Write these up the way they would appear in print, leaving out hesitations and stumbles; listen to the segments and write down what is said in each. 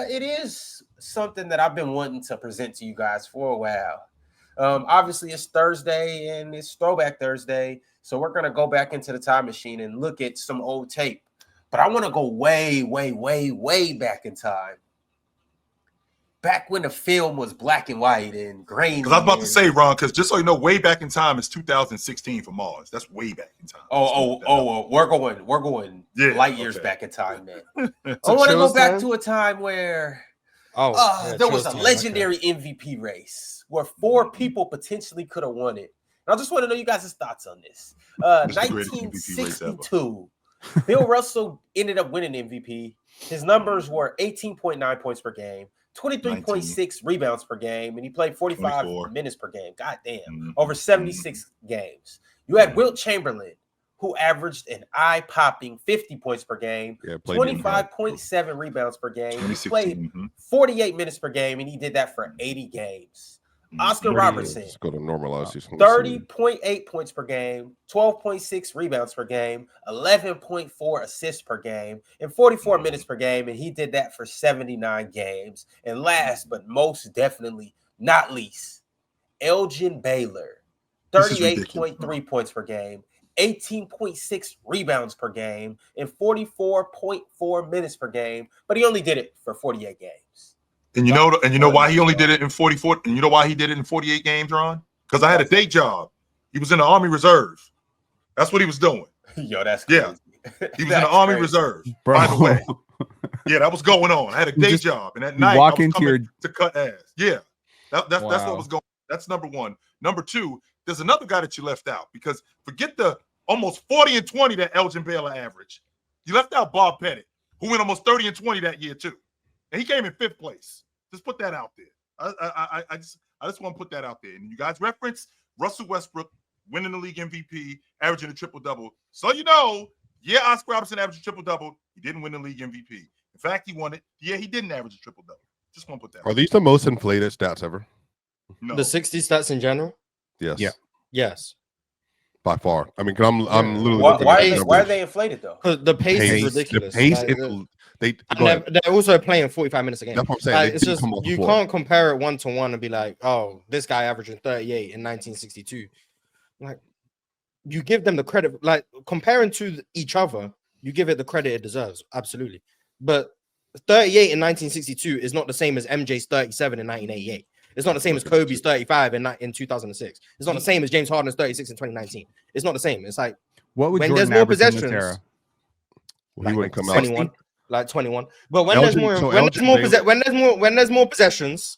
It is something that I've been wanting to present to you guys for a while. Obviously, it's Thursday and it's Throwback Thursday, so we're gonna go back into the time machine and look at some old tape. But I want to go way, way, way, way back in time. Back when the film was black and white and grainy. Because I was about to say, Ron, because just so you know, way back in time is 2016 for Mars. That's way back in time. We're going light years back in time, man. I want to go back to a time where there was a legendary MVP race where 4 people potentially could have won it. And I just want to know you guys' thoughts on this. 1962, Bill Russell ended up winning MVP. His numbers were 18.9 points per game. 23.6 rebounds per game, and he played 45 minutes per game. God damn. Over 76 games. You had Wilt Chamberlain, who averaged an eye-popping 50 points per game, 25.7 rebounds per game. He played 48 minutes per game, and he did that for 80 games. Oscar Robertson, just go to normalize 30.8 points per game, 12.6 rebounds per game, 11.4 assists per game, and 44 minutes per game, and he did that for 79 games. And last but most definitely not least, Elgin Baylor, 38.3 points per game, 18.6 rebounds per game, and 44.4 minutes per game, but he only did it for 48 games. And you know why he only did it in 44? And you know why he did it in 48 games, Ron? Because I had a day job. He was in the Army Reserve. That's what he was doing. Yo, that's crazy. He was in the Army Reserve. Bro. By the way, that was going on. I had a day job, and at night I was coming to cut ass. Yeah, that's what was going on. That's number one. Number two, there's another guy that you left out because forget the almost 40 and 20 that Elgin Baylor averaged. You left out Bob Pettit, who went almost 30 and 20 that year too, and he came in 5th place. Just put that out there. I just want to put that out there. And you guys reference Russell Westbrook winning the league MVP, averaging a triple-double. So you know, Oscar Robertson averaged a triple-double. He didn't win the league MVP. In fact, he won it. Yeah, he didn't average a triple-double. Just want to put that. Are these the most inflated stats ever? No. The 60 stats in general? Yes. Yeah. Yes. By far. I mean, I'm literally. Why are they inflated though? Because the pace is ridiculous. The pace, they're also playing 45 minutes a game. That's what I'm saying. It's just you can't compare it 1-to-1 and be like, oh, this guy averaging 38 in 1962. Like, you give them the credit. Like, comparing to each other, you give it the credit it deserves. Absolutely. But 38 in 1962 is not the same as MJ's 37 in 1988. It's not the same as Kobe's 35 in 2006. It's not the same as James Harden's 36 in 2019. It's not the same. It's like when there's more possessions, he wouldn't come 21, like 21. But when there's more possessions,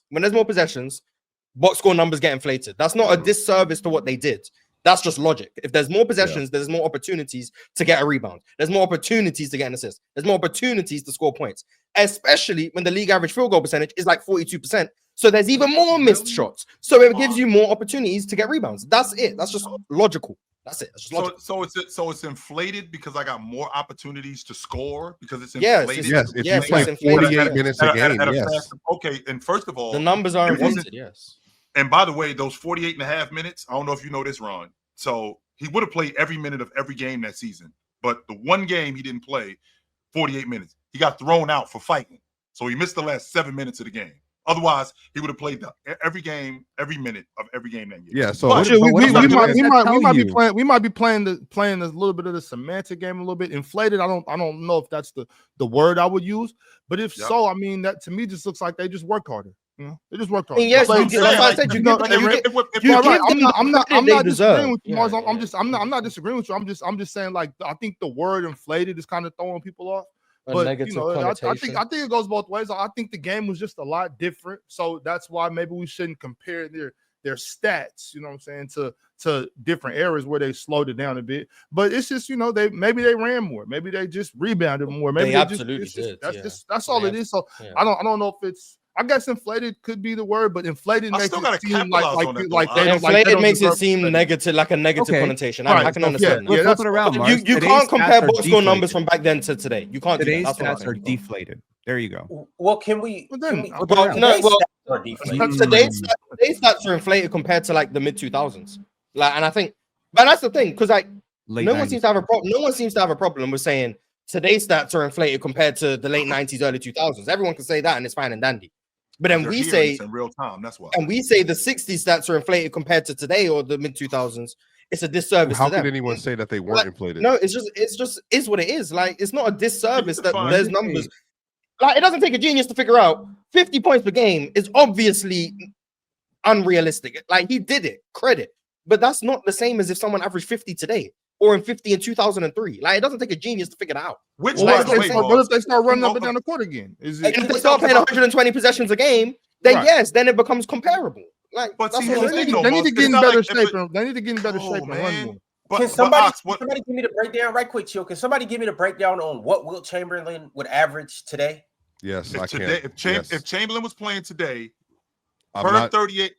box score numbers get inflated. That's not a disservice to what they did. That's just logic. If there's more possessions, there's more opportunities to get a rebound. There's more opportunities to get an assist. There's more opportunities to score points, especially when the league average field goal percentage is like 42%. So there's even more missed shots. So it gives you more opportunities to get rebounds. That's it. That's just logical. That's it. That's just logical. So it's inflated because I got more opportunities to score because it's inflated. Yes, if you play 48 minutes a game, Okay, and first of all, the numbers are inflated, yes. And by the way, those 48 and a half minutes, I don't know if you know this, Ron. So he would have played every minute of every game that season. But the one game he didn't play 48 minutes. He got thrown out for fighting. So he missed the last 7 minutes of the game. Otherwise, he would have played every game, every minute of every game that year. Yeah, so we might be playing a little bit of the semantic game, a little bit inflated. I don't know if that's the word I would use, but if so, I mean that to me just looks like they just work harder. You know, they just work harder. Yes, I'm not disagreeing with you, Mars. I'm not disagreeing with you. I'm just saying like I think the word inflated is kind of throwing people off. But I think it goes both ways. I think the game was just a lot different, so that's why maybe we shouldn't compare their stats. You know what I'm saying to different areas where they slowed it down a bit. But it's just maybe they ran more, maybe they just rebounded more. Maybe they absolutely did. That's all it is. So I don't know if it's. I guess inflated could be the word, but inflated makes it seem inflated makes it seem negative, like a negative connotation. I can understand. Yeah, that's it around. You can't compare box score numbers from back then to today. You can't. Today's stats are deflated. There you go. Well, can we? Today's stats are inflated compared to like the mid 2000s. Like, and I think, but that's the thing because like no one seems to have a problem with saying today's stats are inflated compared to the late 90s, early 2000s. Everyone can say that, and it's fine and dandy. But then we say in real time. That's why. And we say the 60s stats are inflated compared to today or the mid 2000s. It's a disservice. How to them. could anyone say that they weren't inflated? No, it's just is what it is. Like, it's not a disservice that there's numbers. Like, it doesn't take a genius to figure out 50 points per game is obviously unrealistic. Like, he did it, credit, but that's not the same as if someone averaged 50 today or in 50 in 2003. Like, it doesn't take a genius to figure it out. What if they start running up and down the court again? If they start playing 120 possessions a game, then yes, then it becomes comparable. Like, but see, they need to get in better shape. They need to get in better shape and run more. Can somebody give me the breakdown right quick, Chill? Can somebody give me the breakdown on what Wilt Chamberlain would average today? Yes, I can. If Chamberlain was playing today, per 38,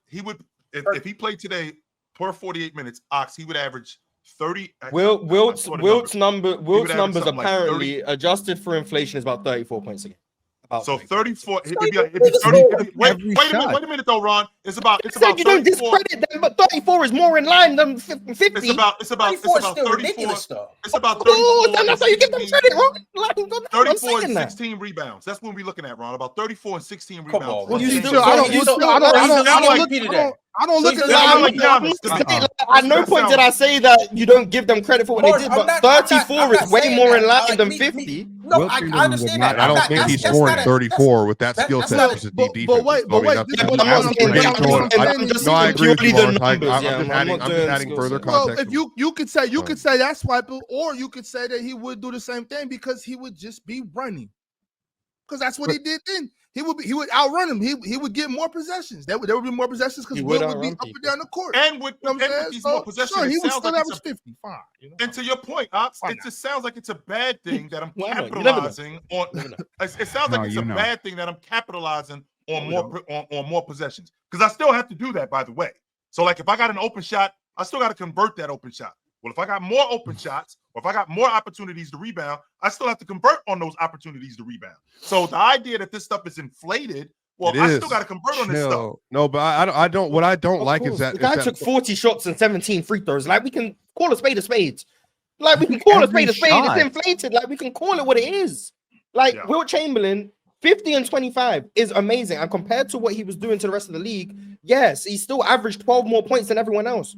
he would if he played today per 48 minutes, he would average 30. Wilt's numbers apparently adjusted for inflation is about 34 points a game. So 34. It'd be 30. Wait a minute though, Ron. It's about you don't discredit them, but 34 is more in line than 50. It's about 34. Ridiculous though. It's about 34. That's how you give them credit, Ron. Like, 34 and 16 rebounds. That's what we're looking at, Ron. About 34 and 16 rebounds. I don't look at that. At no point did I say that you don't give them credit for what they did, but 34 is way more in line than 50. No, I understand that. I don't think he's scoring 34 with that skill set versus deep defense. But wait. No, I agree with you, I'm just adding further context. Well, if you could say that's swiper, or you could say that he would do the same thing because he would just be running. Because that's what he did then. He would outrun him. He would get more possessions. There would be more possessions because Will would be up and down the court. And with these more possessions, sure, he would still average 50. Fine. And to your point, Ox, it just sounds like it's a bad thing that I'm capitalizing on. It sounds like it's a bad thing that I'm capitalizing on more possessions. Because I still have to do that, by the way. So, like, if I got an open shot, I still got to convert that open shot. Well, if I got more open shots or if I got more opportunities to rebound, I still have to convert on those opportunities to rebound. So the idea that this stuff is inflated, I still got to convert on this stuff. No, but I don't. What I don't like is that the guy took 40 shots and 17 free throws. Like, we can call a spade a spade. Like, we can call a spade a spade. It's inflated. Like, we can call it what it is. Like, Wilt Chamberlain, 50 and 25 is amazing. And compared to what he was doing to the rest of the league, yes, he still averaged 12 more points than everyone else.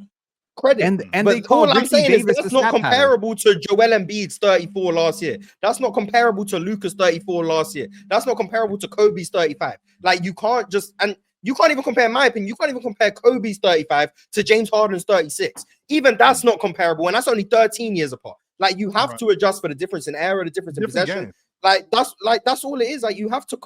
Credit. And but all I'm saying is that's not comparable to Joel Embiid's 34 last year. That's not comparable to Luka's 34 last year. That's not comparable to Kobe's 35. Like, you can't even compare, in my opinion, you can't even compare Kobe's 35 to James Harden's 36. Even that's not comparable, and that's only 13 years apart. Like, you have to adjust for the difference in era, the difference in possession. Game. That's all it is. Like, you have to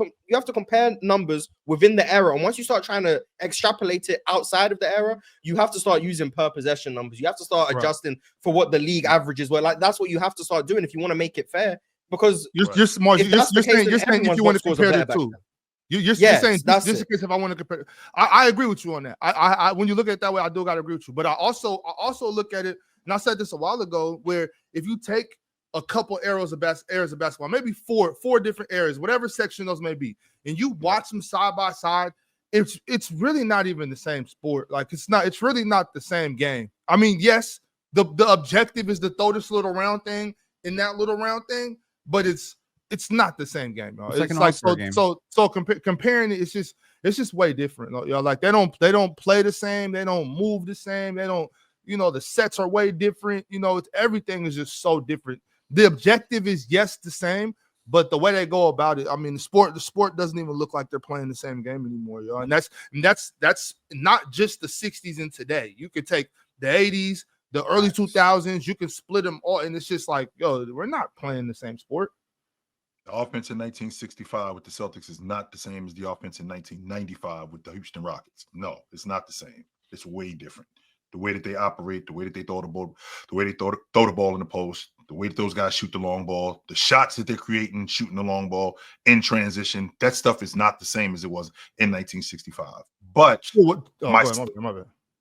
compare numbers within the era, and once you start trying to extrapolate it outside of the era, you have to start using per possession numbers. You have to start adjusting for what the league averages were. Like, that's what you have to start doing if you want to make it fair. Because you're saying if you want to compare the two. You're saying just in case if I want to compare. I agree with you on that. I when you look at it that way, I do got to agree with you. But I also look at it, and I said this a while ago, where if you take a couple areas of basketball, maybe four different areas, whatever section those may be, and you watch them side by side, it's really not even the same sport. Like, it's really not the same game. I mean, yes, the objective is to throw this little round thing in that little round thing, but it's not the same game. It's like game. So comparing it, it's just way different. Like, they don't play the same, they don't move the same, they don't, the sets are way different. Everything is just so different. The objective is, yes, the same, but the way they go about it, I mean, the sport doesn't even look like they're playing the same game anymore, And that's not just the 60s and today. You could take the 80s, the early 2000s, you can split them all, and it's just like, we're not playing the same sport. The offense in 1965 with the Celtics is not the same as the offense in 1995 with the Houston Rockets. No, it's not the same. It's way different. The way that they operate, the way that they throw the ball, the way they throw the ball in the post, the way that those guys shoot the long ball, the shots that they're creating, shooting the long ball in transition, that stuff is not the same as it was in 1965. But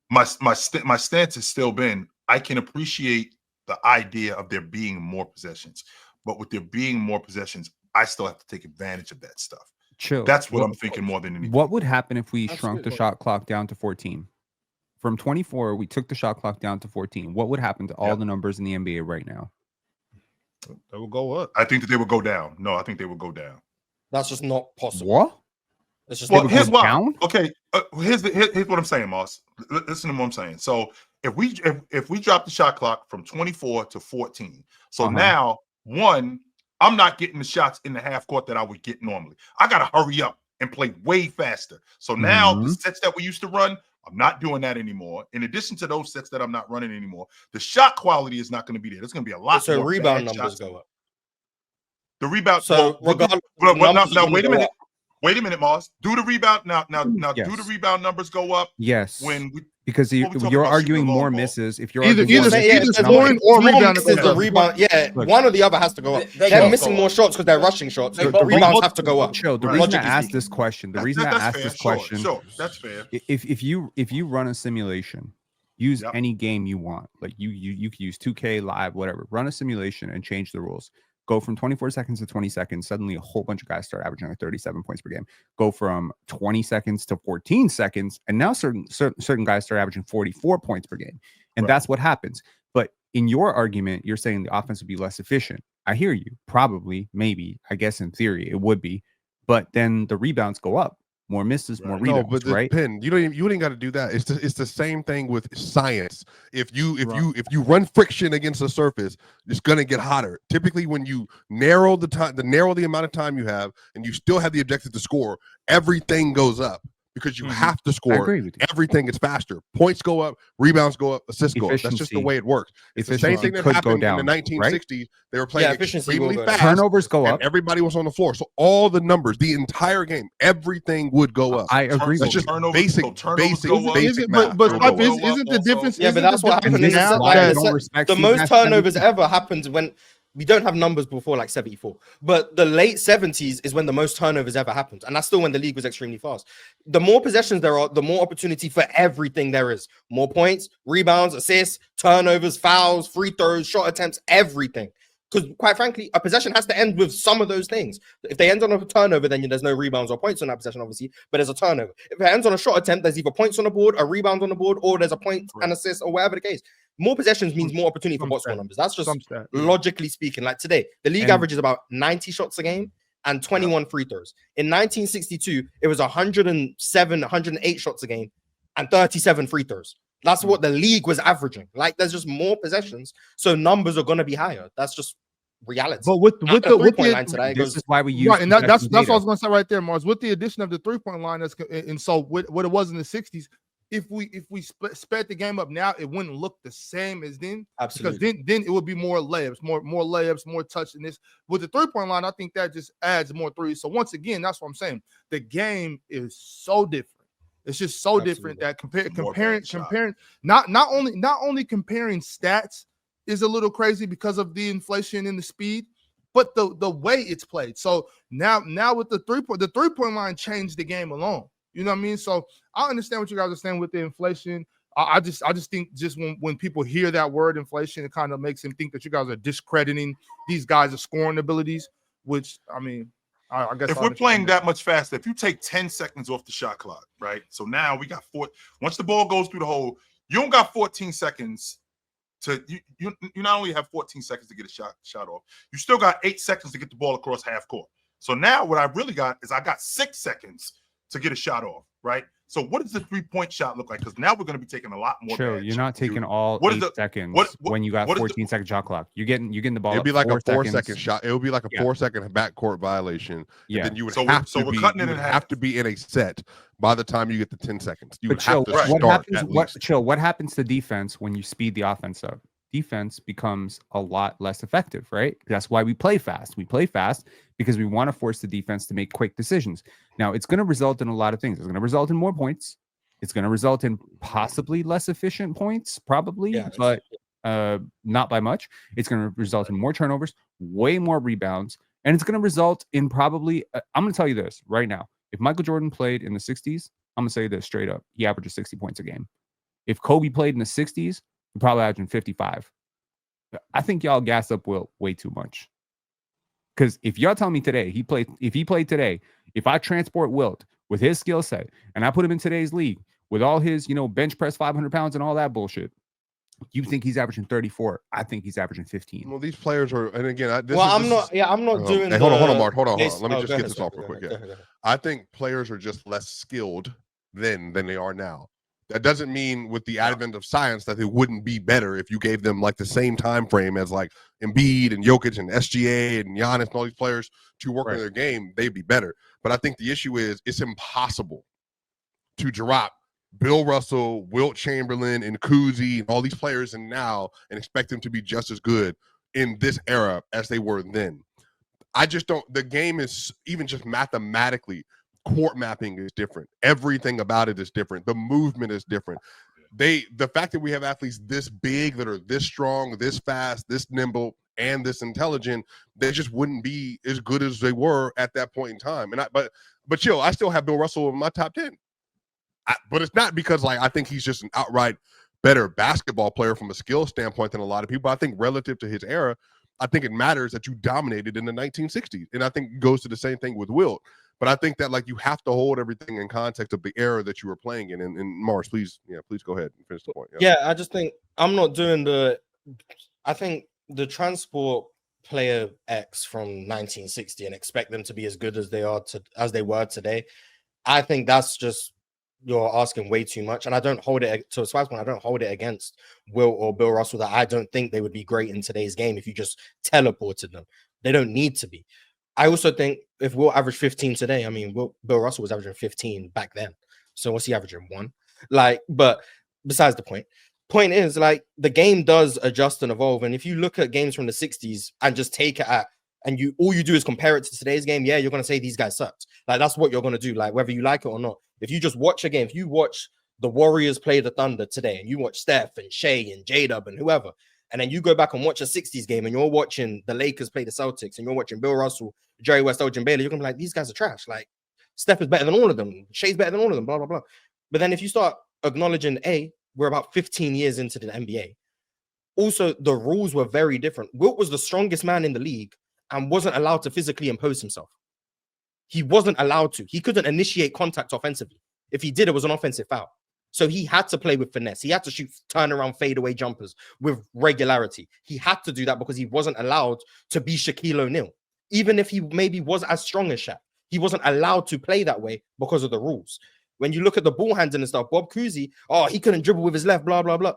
my stance has still been, I can appreciate the idea of there being more possessions, but with there being more possessions, I still have to take advantage of that stuff. Chill. That's what I'm thinking more than anything. What would happen if we shrunk the shot clock down to 14? From 24, we took the shot clock down to 14. What would happen to all the numbers in the NBA right now? They will go up. I think that they would go down. No, I think they would go down. That's just not possible. What? It's just well, here's why. Down? Okay, here's what I'm saying, Moss. Listen to what I'm saying. So if we drop the shot clock from 24 to 14, so now I'm not getting the shots in the half court that I would get normally. I got to hurry up and play way faster. So now the sets that we used to run, I'm not doing that anymore. In addition to those sets that I'm not running anymore, the shot quality is not going to be there. There's going to be a lot. So rebound numbers go up. The rebound. So now wait a minute. Wait a minute, Moss. Do the rebound now. Yes. Do the rebound numbers go up? Yes. Because you're arguing more misses. If you're either scoring or rebounding, the rebound. Yeah, one or the other has to go up. They're missing more shots because they're rushing shots. The rebounds have to go up. Chill. The reason I asked this question. Sure, that's fair. If you run a simulation, use any game you want. Like you could use 2K Live, whatever. Run a simulation and change the rules. Go from 24 seconds to 20 seconds. Suddenly, a whole bunch of guys start averaging like 37 points per game. Go from 20 seconds to 14 seconds, and now certain guys start averaging 44 points per game. And that's what happens. But in your argument, you're saying the offense would be less efficient. I hear you. Probably, maybe. I guess in theory it would be. But then the rebounds go up. More misses, more rebounds. No, but right? You ain't got to do that. It's the same thing with science. If you run friction against a surface, it's gonna get hotter. Typically, when you narrow the amount of time you have, and you still have the objective to score, everything goes up because you have to score. I agree with you. Everything gets faster. Points go up, rebounds go up, assists go up. That's just the way it works. It's the same thing that happened in the 1960s. Right? They were playing extremely fast. Turnovers go up. Everybody was on the floor. So all the numbers, the entire game, everything would go up. I agree. That's just basic math. But isn't the difference? Yeah, but that's what happened. The most turnovers ever happens when we don't have numbers before like 74, but the late 70s is when the most turnovers ever happened. And that's still when the league was extremely fast. The more possessions there are, the more opportunity for everything there is. More points, rebounds, assists, turnovers, fouls, free throws, shot attempts, everything. Because quite frankly, a possession has to end with some of those things. If they end on a turnover, then there's no rebounds or points on that possession, obviously, but there's a turnover. If it ends on a shot attempt, there's either points on the board, a rebound on the board, or there's a point and assist, or whatever the case. More possessions means more opportunity for box score numbers. That's just logically speaking. Like today, the league averages about 90 shots a game and 21 free throws. In 1962, it was 107, 108 shots a game and 37 free throws. That's what the league was averaging. Like, there's just more possessions, so numbers are going to be higher. That's just reality. But with the 3-point line today, this is why we use right, and that's what I was going to say right there, Mars. With the addition of the 3-point line, and so what it was in the 60s. If we sped the game up now, it wouldn't look the same as then. Absolutely. Because then it would be more layups, more touch in this. With the 3-point line, I think that just adds more threes. So once again, that's what I'm saying. The game is so different. It's just so different that comparing not only comparing stats is a little crazy because of the inflation and the speed, but the way it's played. So now with the 3-point line changed the game alone. You know what I mean? So I understand what you guys are saying with the inflation. I just think just when people hear that word inflation, it kind of makes them think that you guys are discrediting these guys' scoring abilities, which, I mean, I guess if we're playing that much faster, if you take 10 seconds off the shot clock, right? So now we got once the ball goes through the hole, you don't got 14 seconds to you not only have 14 seconds to get a shot off, you still got 8 seconds to get the ball across half court. So now what I really got is I got 6 seconds to get a shot off, right? So what does the 3-point shot look like? Because now we're going to be taking a lot more. Sure, you're not taking all 8 seconds when you got 14-second shot clock. You're getting the ball. It'd be like a 4-second shot. It would be like a 4-second backcourt violation. Yeah. Then you would have to be in a set by the time you get to 10 seconds. You would have to start. What happens to defense when you speed the offense up? Defense becomes a lot less effective, right? That's why we play fast. We play fast because we want to force the defense to make quick decisions. Now, it's going to result in a lot of things. It's going to result in more points. It's going to result in possibly less efficient points, probably, but not by much. It's going to result in more turnovers, way more rebounds, and it's going to result in probably, I'm going to tell you this right now. If Michael Jordan played in the 60s, I'm going to say this straight up. He averages 60 points a game. If Kobe played in the 60s, he probably averaging 55. I think y'all gassed up Wilt way too much. Because if y'all tell me today, if he played today, if I transport Wilt with his skill set and I put him in today's league with all his, bench press 500 pounds and all that bullshit, You think he's averaging 34? I think he's averaging 15. Well, these players are, and again, I'm not doing. Hey, hold on, Mark. Hold on. Let me just get this off real quick. Go ahead. I think players are just less skilled then than they are now. That doesn't mean with the advent of science that they wouldn't be better if you gave them like the same time frame as like Embiid and Jokic and SGA and Giannis and all these players to work on their game. They'd be better. But I think the issue is it's impossible to drop Bill Russell, Wilt Chamberlain, and Kuzi and all these players and now and expect them to be just as good in this era as they were then. I just don't. The game is even just mathematically. Court mapping is different. Everything about it is different. The movement is different. The fact that we have athletes this big that are this strong, this fast, this nimble, and this intelligent, they just wouldn't be as good as they were at that point in time. And but chill, I still have Bill Russell in my top 10. But it's not because like I think he's just an outright better basketball player from a skill standpoint than a lot of people. I think relative to his era, I think it matters that you dominated in the 1960s. And I think it goes to the same thing with Wilt. But I think that like you have to hold everything in context of the era that you were playing in. And Mars, please go ahead and finish the point. Yeah, I just think I'm not doing I think the transport player X from 1960 and expect them to be as good as they were today. I think that's just you're asking way too much. And I don't hold it to a Swipe's point. I don't hold it against Wilt or Bill Russell that I don't think they would be great in today's game if you just teleported them. They don't need to be. I also think if Wilt average 15 today, I mean, Bill Russell was averaging 15 back then. So what's he averaging? 1? But besides the point is like the game does adjust and evolve. And if you look at games from the 60s and just take it and all you do is compare it to today's game, you're going to say these guys sucked. Like that's what you're going to do, like whether you like it or not. If you just watch a game, if you watch the Warriors play the Thunder today and you watch Steph and Shea and J-Dub and whoever, and then you go back and watch a 60s game and you're watching the Lakers play the Celtics and you're watching Bill Russell, Jerry West, Elgin Baylor, you're going to be like, these guys are trash. Like, Steph is better than all of them. Shea's better than all of them, blah, blah, blah. But then if you start acknowledging, we're about 15 years into the NBA. Also, the rules were very different. Wilt was the strongest man in the league and wasn't allowed to physically impose himself. He wasn't allowed to. He couldn't initiate contact offensively. If he did, it was an offensive foul. So he had to play with finesse. He had to shoot turnaround fadeaway jumpers with regularity. He had to do that because he wasn't allowed to be Shaquille O'Neal. Even if he maybe was as strong as Shaq, he wasn't allowed to play that way because of the rules. When you look at the ball handling and stuff, Bob Cousy, he couldn't dribble with his left, blah, blah, blah.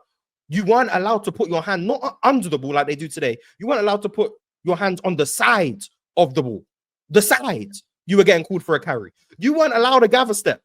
You weren't allowed to put your hand not under the ball like they do today. You weren't allowed to put your hands on the side of the ball. The side. You were getting called for a carry. You weren't allowed a gather step.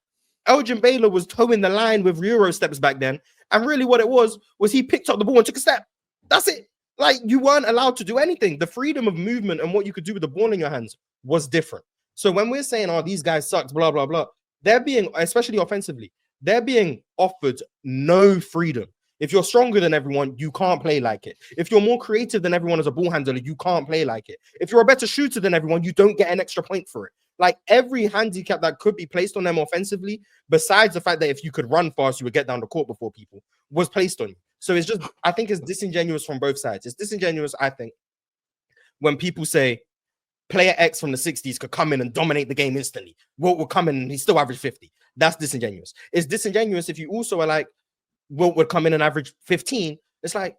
Elgin Baylor was towing the line with Euro steps back then. And really what it was he picked up the ball and took a step. That's it. Like, you weren't allowed to do anything. The freedom of movement and what you could do with the ball in your hands was different. So when we're saying, these guys sucked, blah, blah, blah, they're being, especially offensively, they're being offered no freedom. If you're stronger than everyone, you can't play like it. If you're more creative than everyone as a ball handler, you can't play like it. If you're a better shooter than everyone, you don't get an extra point for it. Like, every handicap that could be placed on them offensively, besides the fact that if you could run fast, you would get down the court before people, was placed on you. So it's just, I think it's disingenuous from both sides. It's disingenuous, I think, when people say player X from the 60s could come in and dominate the game instantly. Wilt would come in and he still averaged 50. That's disingenuous. It's disingenuous if you also are like, Wilt would come in and average 15. It's like,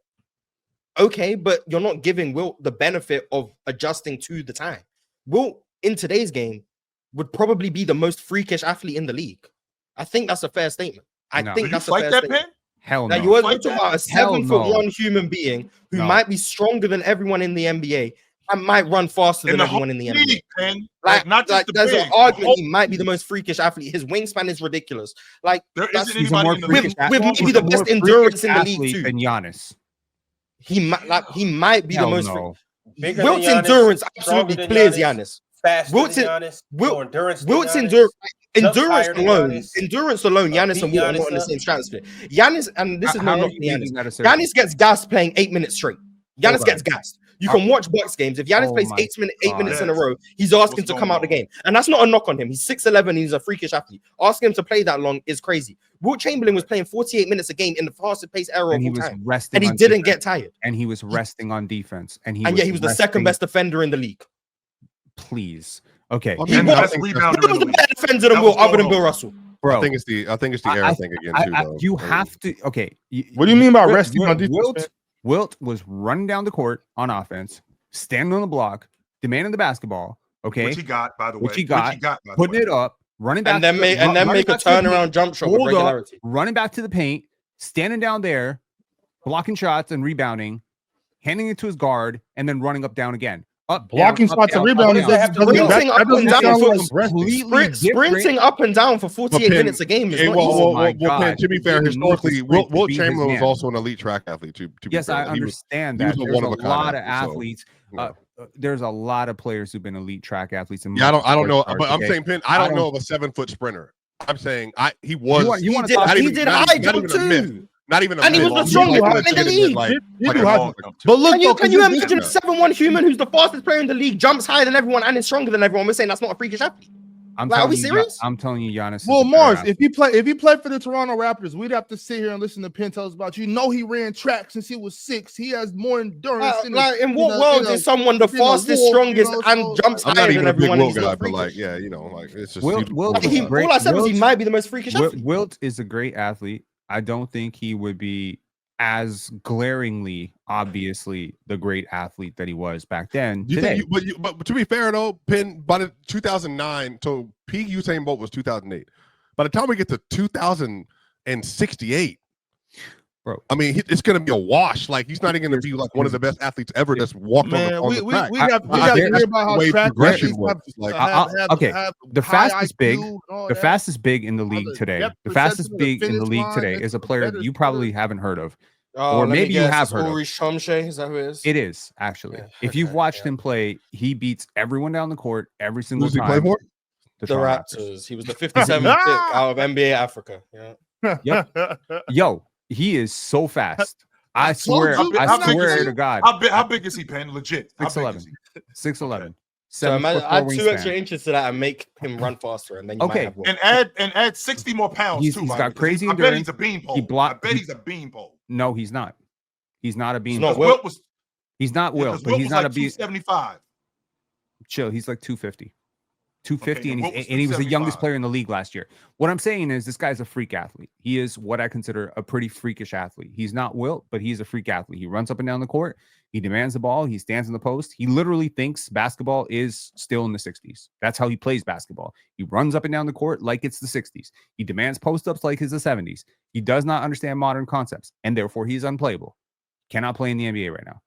okay, but you're not giving Wilt the benefit of adjusting to the time. Wilt, in today's game, would probably be the most freakish athlete in the league. I think that's a fair statement. I think that's a fair statement. Hell no. Now, you're talking about a 7'1" human being who might be stronger than everyone in the NBA and might run faster than everyone in the NBA. Like, not just there's an argument he might be the most freakish athlete. His wingspan is ridiculous. Like, there isn't anybody in the league with maybe the best endurance in the league too. Than Giannis. He might be the most. Wilt's endurance absolutely clears Giannis. Wilt's endurance alone, Giannis and Wilt are not in the same stratosphere. Giannis, and this is not Giannis. Giannis gets gassed playing 8 minutes straight. Giannis gets gassed. You can watch Bucks games. If Giannis plays 8 minutes in a row, he's asking to come out the game. And that's not a knock on him. He's 6'11", he's a freakish athlete. Asking him to play that long is crazy. Wilt Chamberlain was playing 48 minutes a game in the fastest pace era of all time. And he didn't get tired. And he was resting on defense. And he was the second best defender in the league. Please. Okay. He was the better defender than Wilt, other than Bill Russell. bro. I think it's the era thing again too. Though you have to. Okay. What do you mean by resting on defense? Wilt was running down the court on offense, standing on the block, demanding the basketball. Okay, which he got, by the way. Which he got putting it up, running back, and then make a turnaround jump shot with regularity. Running back to the paint, standing down there, blocking shots and rebounding, handing it to his guard, and then running up down again. Blocking shots and rebounding. Sprinting up and down for 48 minutes a game is Pen, to be fair, historically, Wilt Chamberlain was also an elite track athlete too. Yes, I understand that. There's a lot of athletes. There's a lot of players who've been elite track athletes. Yeah, I don't know, but I'm saying, Penn, I don't know of a 7-foot sprinter. I'm saying he was. He did high jump too. Not even, and he was the strongest man in the league. But look, can you imagine a 7'1" human who's the fastest player in the league, jumps higher than everyone, and is stronger than everyone? We're saying that's not a freakish athlete. Are we serious? I'm telling you, Giannis. Well, Mars, if he played for the Toronto Raptors, we'd have to sit here and listen to Penn tell us about. He ran track since he was 6. He has more endurance. In what world is someone the fastest, strongest, and jumps higher than everyone? Wilt guy, but it's just. All I said was he might be the most freakish athlete. Wilt is a great athlete. I don't think he would be as glaringly, obviously, the great athlete that he was back then. But to be fair, though, Penn, by the 2009, so peak Usain Bolt was 2008. By the time we get to 2068, bro, I mean, it's going to be a wash. Like, he's not even going to be like one of the best athletes ever that's walked on the track. We got to hear about how track athletes okay, the fastest big in the league today. The fastest big in the league today is a player that you probably haven't heard of. Or maybe you have heard of. Is that who it is? It is, actually. Yeah. If you've watched him play, he beats everyone down the court every single time. Who's he play for? The Raptors. He was the 57th pick out of NBA Africa. Yeah. Yep. Yo, he is so fast. I swear to God. How big is he, Penn? Legit. 6'11". 6'11". So add 2 extra inches to that and make him run faster, and then you might have one. And add 60 more pounds he's got crazy endurance. I bet he's a beanpole. I bet he's a beanpole. No, he's not. He's not a beanpole. He's not Wilt, but he's not a beanpole. 275. Chill. He's like 250. 250, and he was the youngest player in the league last year. What I'm saying is this guy's a freak athlete. He is what I consider a pretty freakish athlete. He's not Wilt, but he's a freak athlete. He runs up and down the court. He demands the ball. He stands in the post. He literally thinks basketball is still in the 60s. That's how he plays basketball. He runs up and down the court like it's the 60s. He demands post-ups like it's the 70s. He does not understand modern concepts, and therefore he's unplayable. Cannot play in the NBA right now.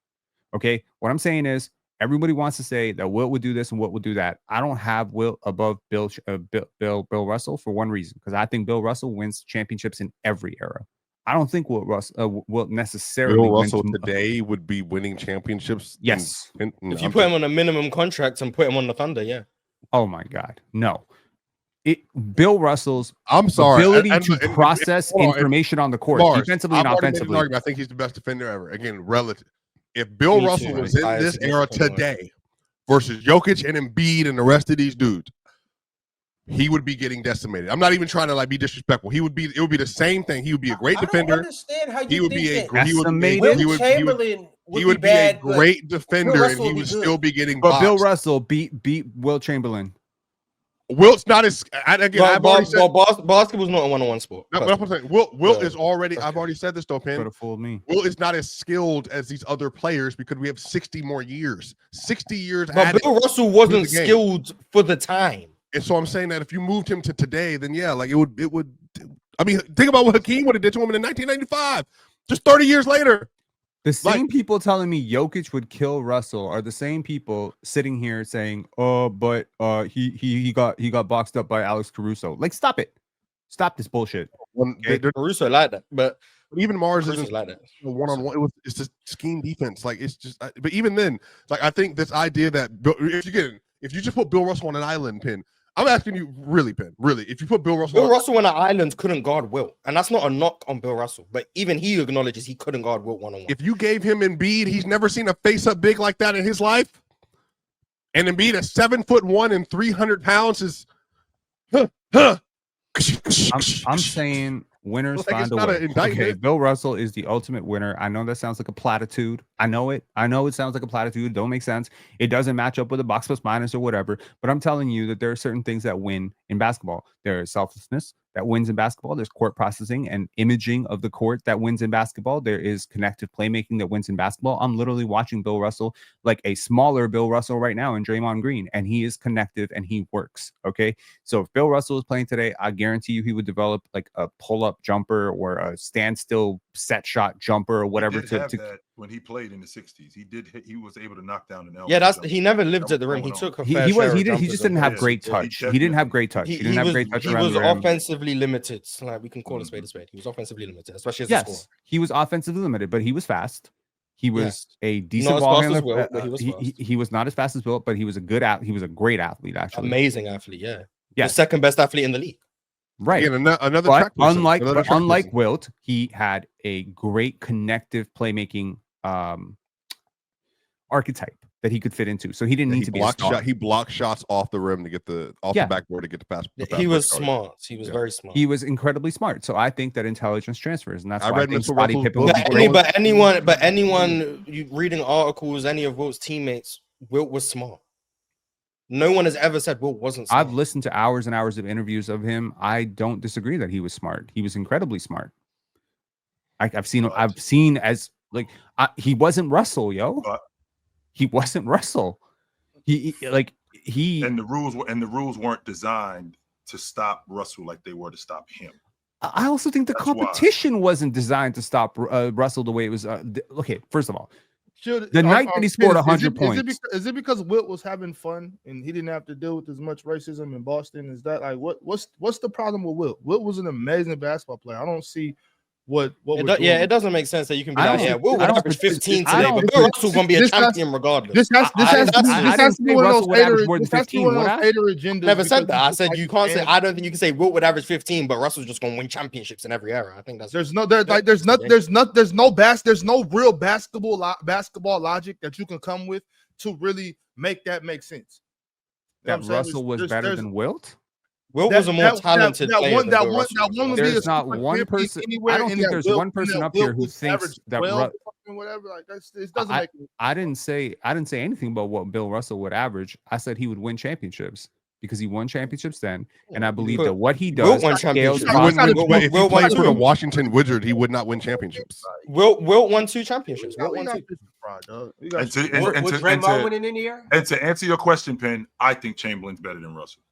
Okay? What I'm saying is everybody wants to say that Wilt would do this and Wilt would do that. I don't have Wilt above Bill Russell for one reason, because I think Bill Russell wins championships in every era. I don't think Wilt necessarily. Bill Russell today would be winning championships. Yes, if you put him on a minimum contract and put him on the Thunder, yeah. Oh my God, no. Bill Russell's ability to process information on the court, defensively and offensively. I think he's the best defender ever. Again, relative. If Bill Russell was in this era today versus Jokic and Embiid and the rest of these dudes, he would be getting decimated. I'm not even trying to be disrespectful. It would be the same thing. He would be a great defender. I don't understand how he would be a great defender, and he would still be getting boxed. But Bill Russell beat Wilt Chamberlain. Wilt's not as basketball's not a one-on-one sport. No, but I'm saying Wilt is already. I've already said this though, Penn. Could have fooled me. Wilt is not as skilled as these other players because we have 60 more years. 60 years. But Bill Russell wasn't skilled for the time. And so I'm saying that if you moved him to today, then yeah, it would. I mean, think about what Hakeem would have did to him in 1995, just 30 years later. The same people telling me Jokic would kill Russell are the same people sitting here saying, "Oh, but he got boxed up by Alex Caruso." Like, stop it, stop this bullshit. Caruso like that, but even Mars isn't like that. One-on-one. It's just scheme defense. Like, it's just. But even then, I think this idea that if you just put Bill Russell on an island, Penn. I'm asking you, really, Penn, really, if you put Bill Russell on an island couldn't guard Wilt, and that's not a knock on Bill Russell, but even he acknowledges he couldn't guard Wilt one-on-one. If you gave him Embiid, he's never seen a face-up big like that in his life, and Embiid at 7'1" and 300 pounds is. I'm saying winners find a way. Okay, Bill Russell is the ultimate winner. I know that sounds like a platitude. I know it sounds like a platitude. It don't make sense. It doesn't match up with a box plus minus or whatever. But I'm telling you that there are certain things that win in basketball. There is selflessness. that wins in basketball. There's court processing and imaging of the court that wins in basketball. There is connective playmaking that wins in basketball. I'm literally watching Bill Russell, like a smaller Bill Russell right now in Draymond Green, and he is connective and he works. Okay. So if Bill Russell is playing today, I guarantee you he would develop like a pull-up jumper or a standstill set shot jumper or whatever. That when he played in the 60s, he was able to knock down an elbow. Yeah, he never lived at the rim. He took a fair he just didn't have great touch. He didn't have great touch. He didn't have great touch. He was offensively limited. Like we can call a spade a spade. He was offensively limited, especially as a scorer. He was offensively limited, but he was fast. He was a decent ball handler. He was not as fast as Wilt, but he was a great athlete, actually. Amazing athlete, yeah. The second best athlete in the league. Right. Another but unlike Wilt, he had a great connective playmaking archetype that he could fit into. So he didn't need to be a star. He blocked shots off the rim to get the backboard to get the pass. He was smart. He was very smart. He was incredibly smart. So I think that intelligence transfers, and that's why I think Scottie Pippen. But anyone you reading articles, any of Wilt's teammates, Wilt was smart. No one has ever said Wilt wasn't smart. I've listened to hours and hours of interviews of him. I don't disagree that he was smart. He was incredibly smart. I've seen as like he wasn't Russell, yo. He wasn't Russell. He and the rules weren't designed to stop Russell like they were to stop him. I also think the competition wasn't designed to stop Russell the way it was. Okay, first of all, the night that he scored 100 points. Is it because Wilt was having fun and he didn't have to deal with as much racism in Boston? Is that like what's the problem with Wilt? Wilt was an amazing basketball player. I don't see what it doesn't make sense that you can be like, yeah, Wilt would average 15 today, but Bill Russell's gonna be a champion regardless. This has to be one of those hater agendas. Never said that. I said you can't say. I don't think you can say Wilt would average 15, but Russell's just gonna win championships in every era. I think that's there's no real basketball logic that you can come with to really make that make sense. That Russell was better than Wilt. Wilt was a more talented player. There's not one person. I don't think there's one person up here who thinks that. Whatever, like it doesn't make. I didn't say anything about what Bill Russell would average. I said he would win championships because he won championships then, and I believe that what he does scales. If he played for the Washington Wizards, he would not win championships. Wilt won 2 championships. Wilt won 2. Was Draymond winning in the year? And to answer your question, Penn, I think Chamberlain's better than Russell.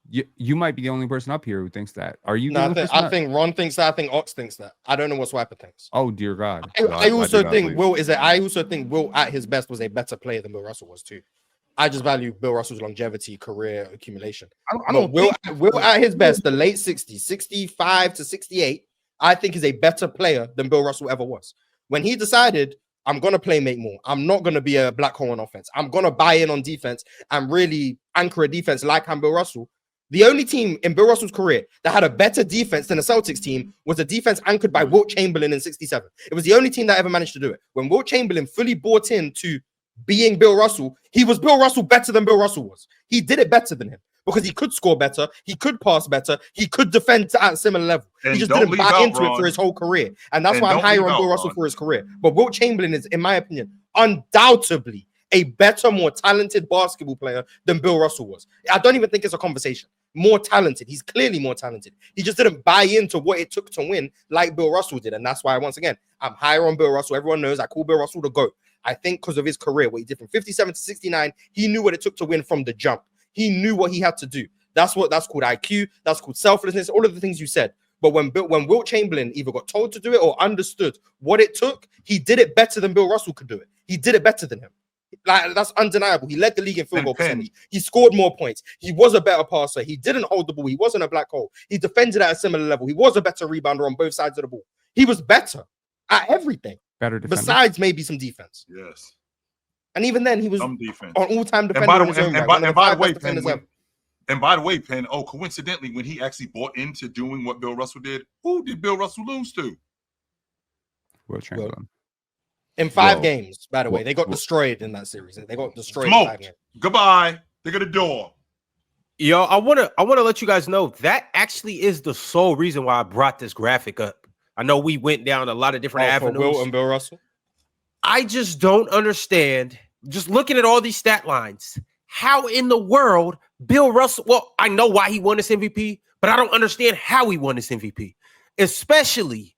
You might be the only person up here who thinks that. Are you? No, I think Ron thinks that. I think Ox thinks that. I don't know what Swiper thinks. Oh dear God! I also think Wilt at his best was a better player than Bill Russell was too. I just value Bill Russell's longevity, career accumulation. Wilt at his best, the late 60s, 65 to 68, I think is a better player than Bill Russell ever was. When he decided, I'm going to play make more. I'm not going to be a black hole on offense. I'm going to buy in on defense and really anchor a defense like I'm Bill Russell. The only team in Bill Russell's career that had a better defense than the Celtics team was a defense anchored by Wilt Chamberlain in 67. It was the only team that ever managed to do it. When Wilt Chamberlain fully bought into being Bill Russell, he was Bill Russell better than Bill Russell was. He did it better than him because he could score better, he could pass better, he could defend at a similar level. And he just didn't buy into it for his whole career. And that's why I'm higher on Bill Russell for his career. But Wilt Chamberlain is, in my opinion, undoubtedly a better, more talented basketball player than Bill Russell was. I don't even think it's a conversation. More talented. He's clearly more talented. He just didn't buy into what it took to win like Bill Russell did. And that's why, once again, I'm higher on Bill Russell. Everyone knows I call Bill Russell the GOAT. I think because of his career, what he did from 57 to 69, he knew what it took to win from the jump. He knew what he had to do. That's called IQ. That's called selflessness. All of the things you said. But when Wilt Chamberlain either got told to do it or understood what it took, he did it better than Bill Russell could do it. He did it better than him. Like, that's undeniable. He led the league in field goal percentage. He scored more points. He was a better passer. He didn't hold the ball. He wasn't a black hole. He defended at a similar level. He was a better rebounder on both sides of the ball. He was better at everything. Better defender. Besides maybe some defense. Yes. And even then, he was on all-time defender. And by the way, Penn, coincidentally, when he actually bought into doing what Bill Russell did, who did Bill Russell lose to? Wilt Chamberlain. In 5 games, by the way. They got destroyed in that series. They got destroyed Smoked. in 5 games. Goodbye. They got a door. Yo, I wanna let you guys know that actually is the sole reason why I brought this graphic up. I know we went down a lot of different avenues. For Wilt and Bill Russell? I just don't understand, just looking at all these stat lines, how in the world Bill Russell, well, I know why he won this MVP, but I don't understand how he won this MVP. Especially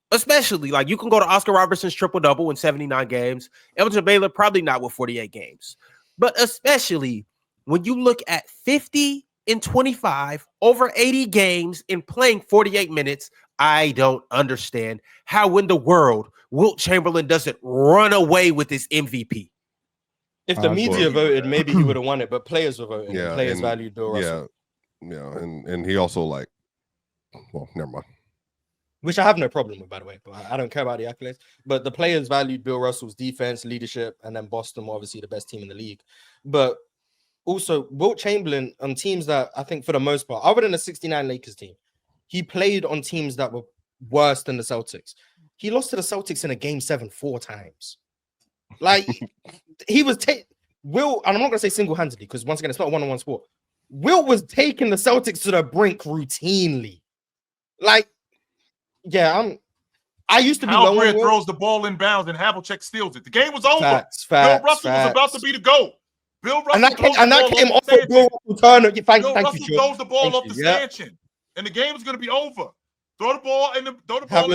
like you can go to Oscar Robertson's triple-double in 79 games. Elgin Baylor probably not with 48 games. But especially when you look at 50 and 25 over 80 games and playing 48 minutes, I don't understand how in the world Wilt Chamberlain doesn't run away with this MVP. If the media voted, maybe he would have won it, but players were voting. Yeah, players valued Bill Russell. Yeah, and he also never mind. Which I have no problem with, by the way. But I don't care about the accolades. But the players valued Bill Russell's defense, leadership, and then Boston were obviously the best team in the league. But also, Wilt Chamberlain on teams that I think for the most part, other than the 69 Lakers team, he played on teams that were worse than the Celtics. He lost to the Celtics in a game 7 4 times. Like, he was Will, and I'm not going to say single-handedly because once again, it's not a one-on-one sport. Will was taking the Celtics to the brink routinely. Like, yeah, I used to be low on Will. Throws the ball in bounds and Havlicek steals it. The game was over. Bill Russell was about to be the GOAT. Bill Russell and that came off of Bill Russell. Bill Russell throws the ball off the stanchion, and the game is going to be over. Throw the ball in bounds. Throw the ball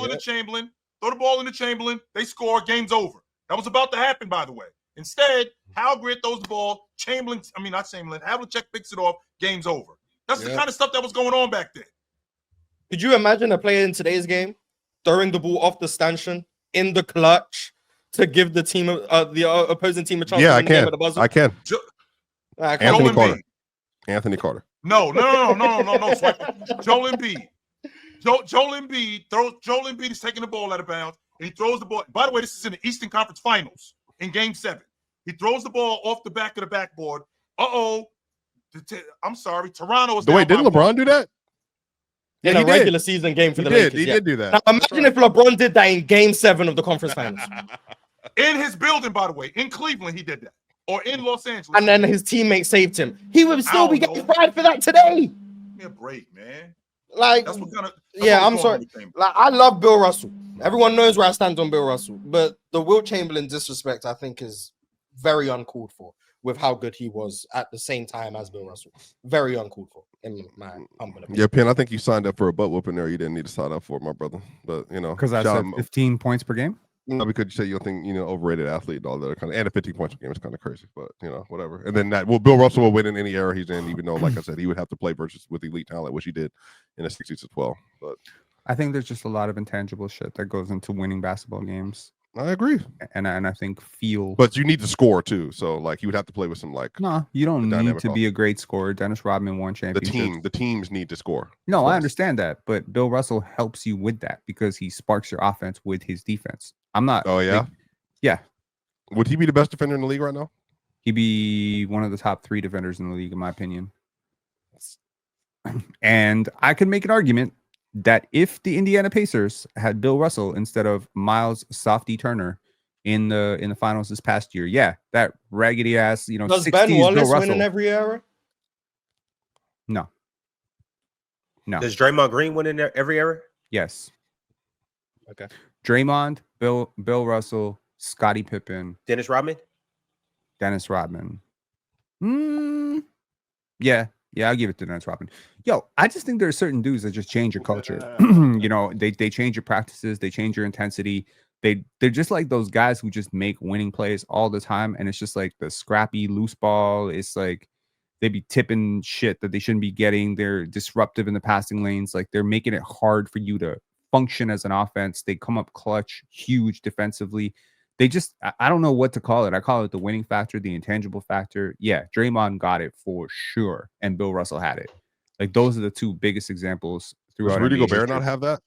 into Chamberlain. Throw the ball into Chamberlain. They score. Game's over. That was about to happen, by the way. Instead, Hal Grid throws the ball. Havlicek picks it off. Game's over. That's the kind of stuff that was going on back then. Could you imagine a player in today's game throwing the ball off the stanchion in the clutch to give the team, the opposing team, a chance? Yeah, I can. I can. Anthony Carter. No. Swipe. Joel Embiid. Joel Embiid is taking the ball out of bounds, and he throws the ball. By the way, this is in the Eastern Conference Finals in Game 7. He throws the ball off the back of the backboard. I'm sorry. Toronto is. Wait, didn't LeBron do that? In a regular season game for the Lakers. He did do that. Now, imagine if LeBron did that in Game 7 of the conference finals. In his building, by the way. In Cleveland, he did that. Or in Los Angeles. And then his teammate saved him. He would still be getting fired for that today. Give me a break, man. Like, that's what kind of. I'm sorry. Like, I love Bill Russell. Everyone knows where I stand on Bill Russell. But the Wilt Chamberlain disrespect, I think, is very uncalled for with how good he was at the same time as Bill Russell. Very uncalled for, in my humble opinion. Yeah, Penn, I think you signed up for a butt whooping there. You didn't need to sign up for it, my brother. But, because I said 15 points per game? No, because you say you don't think, overrated athlete and all that kind of, and a 15 points per game is kind of crazy, but, whatever. And then Bill Russell will win in any era he's in, even though, like I said, he would have to play with elite talent, which he did in the 60s as well. But I think there's just a lot of intangible shit that goes into winning basketball games. I agree, and I think but you need to score too. So you would have to play with some No, you don't need to be a great scorer. Dennis Rodman won championships. The teams need to score. No, I understand that, but Bill Russell helps you with that because he sparks your offense with his defense. I'm not. Oh yeah, yeah. Would he be the best defender in the league right now? He'd be one of the top 3 defenders in the league, in my opinion. And I could make an argument that if the Indiana Pacers had Bill Russell instead of Miles Softy Turner in the finals this past year, that raggedy ass, does Ben Wallace win in every era? No. Does Draymond Green win in every era? Yes. Okay. Draymond, Bill Russell, Scottie Pippen, Dennis Rodman. Yeah, I'll give it to Dennis Rodman. Yo, I just think there are certain dudes that just change your culture. They change your practices, they change your intensity. They're just like those guys who just make winning plays all the time, and it's just like the scrappy loose ball. It's like they be tipping shit that they shouldn't be getting. They're disruptive in the passing lanes. Like they're making it hard for you to function as an offense. They come up clutch, huge defensively. They just, I don't know what to call it. I call it the winning factor, the intangible factor. Yeah, Draymond got it for sure, and Bill Russell had it. Like those are the 2 biggest examples throughout. Does Rudy Gobert not have that?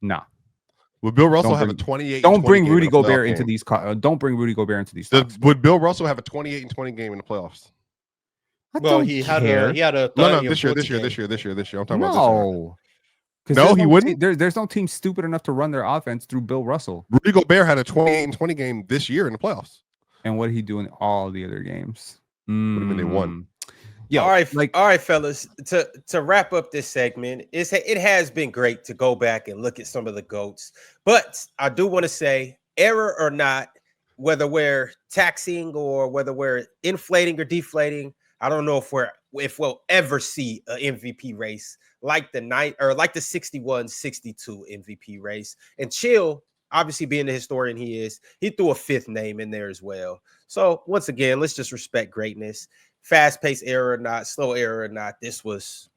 No. Would Bill Russell have a 28? Don't bring Rudy Gobert into these. Don't bring Rudy Gobert into these. Would Bill Russell have a 28 and 20 game in the playoffs? He had a no this year. I'm talking about this year. No, he wouldn't. There's no team stupid enough to run their offense through Bill Russell. Rudy Gobert had a 28 and 20 game this year in the playoffs. And what did he do in all the other games? What do you mean they won? Yeah, all right, fellas. To wrap up this segment, it has been great to go back and look at some of the GOATs, but I do want to say, error or not, whether we're taxing or whether we're inflating or deflating, I don't know if we'll ever see an MVP race like the 61-62 MVP race. And Chill, obviously being the historian he is, he threw a fifth name in there as well. So once again, let's just respect greatness. Fast-paced era or not, slow era or not, this was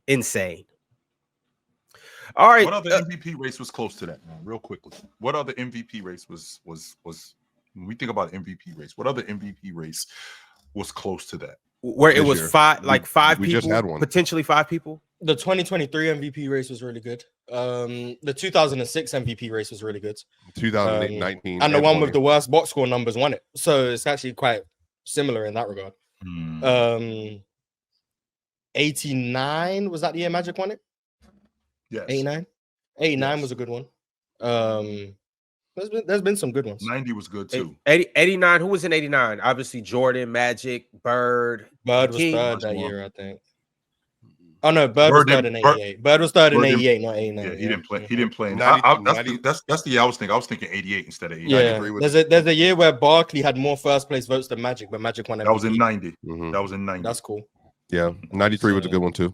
insane. All right. What other MVP race was close to that, man? Real quickly. What other MVP race was when we think about MVP race, what other MVP race was close to that? Where it was five people, just had one. Potentially 5 people. The 2023 MVP race was really good. The 2006 MVP race was really good. 2019 and the one with the worst box score numbers won it. So it's actually quite similar in that regard. 89, was that the year Magic won it? Yes. 89 yes. Was a good one. There's been some good ones. 90 was good too. 89, who was in 89? Obviously Jordan, Magic, Bird was third that year, I think. Oh no, Bird was third in 88. Bird was third in 88, not 89. Yeah, he didn't play. He didn't play. That's the year I was thinking. I was thinking 88 instead of 89. Yeah, there's a year where Barkley had more first place votes than Magic, but Magic won MVP. That was in 90. That was in 90. That's cool. Yeah, 93 was a good one too.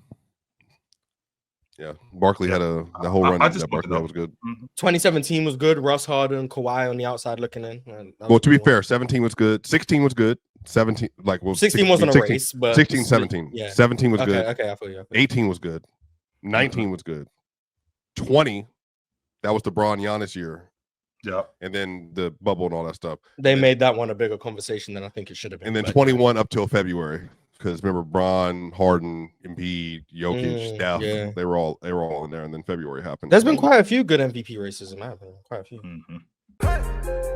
Yeah, Barkley had the whole run. That was good. 2017 was good. Russ Harden, Kawhi on the outside looking in. Well, to be fair, 17 was good. 16 was good. 17, 16 wasn't a race, but 16, 17. Yeah. 17 was good. Okay, I feel you. 18 was good. 19 was good. 20, that was the Bron Giannis year. Yeah. And then the bubble and all that stuff. They made that one a bigger conversation than I think it should have been. And then 21 up till February. Because remember, Bron, Harden, Embiid, Jokic, Steph, they were all in there, and then February happened. There's been quite a few good MVP races in my opinion. Quite a few.